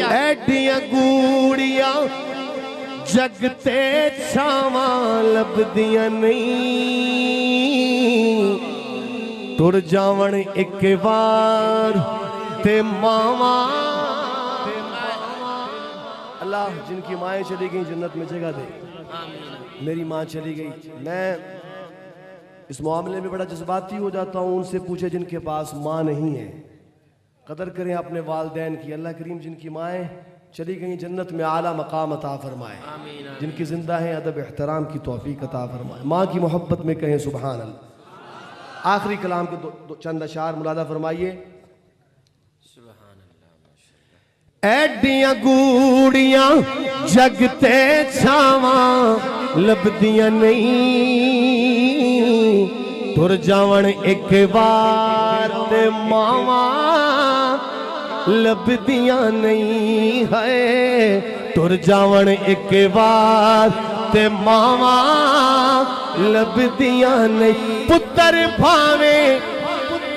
ایڈیاں گوڑیاں جگتے چھاواں لبدیاں نہیں ٹر جاون ایک بار تے ماواں اللہ جن کی مائیں چلی گئیں جنت میں جگہ دے میری ماں چلی گئی میں اس معاملے میں بڑا جذباتی ہو جاتا ہوں ان سے پوچھے جن کے پاس ماں نہیں ہے قدر کریں اپنے والدین کی اللہ کریم جن کی مائیں چلی گئیں جنت میں اعلیٰ مقام عطا فرمائے جن کی زندہ ہیں ادب احترام کی توفیق عطا فرمائے ماں کی محبت میں کہیں سبحان اللہ آخری کلام کے چند اشعار ملاحظہ فرمائیے ایڈیاں گوڑیاں جگتے چھاواں لبدیاں نہیں ٹر جاون ایک بار تے ماواں لبدیاں نہیں ہے ٹر جاون ایک بار تے ماواں لبدیاں نہیں پتر بھاویں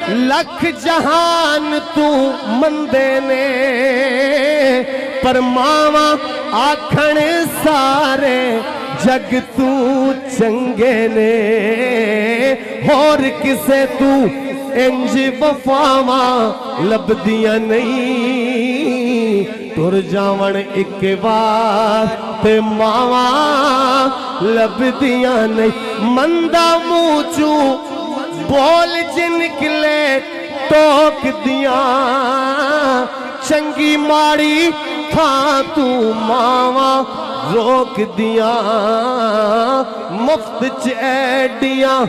لکھ جہان تو مندے نے پر ماواں آکھن سارے جگ تو چنگے نے اور کسے تو انج وفاواں لبدیاں نہیں ٹر جاون ایک بار تے ماواں لبدیاں نہیں مندہ منہ چوں بول جن نکلے ٹوک دیاں چنگی ماڑی تھا تو ماواں روک دیاں مفت چیڈیاں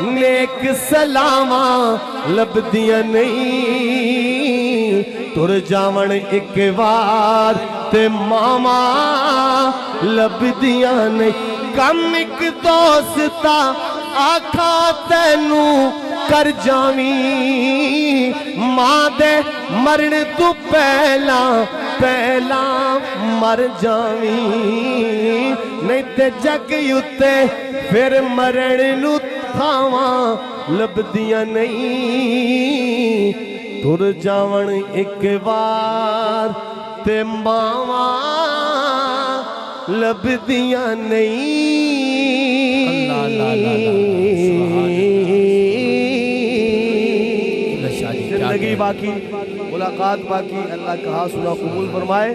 نیک سلاماں لبدیاں نہیں ٹر جاون ایک بار تے ماواں لبدیاں نہیں کم ایک دوستا آکھا تینو کر جاویں ماں دے مرن تو پہلا مر جاویں نہیں تے جگ یوتے پھر مرن نو تھاواں لبدیاں نہیں ٹر جاون ایک بار تے ماواں لبدیاں نہیں زندگی باقی ملاقات باقی اللہ کہا سنا قبول فرمائے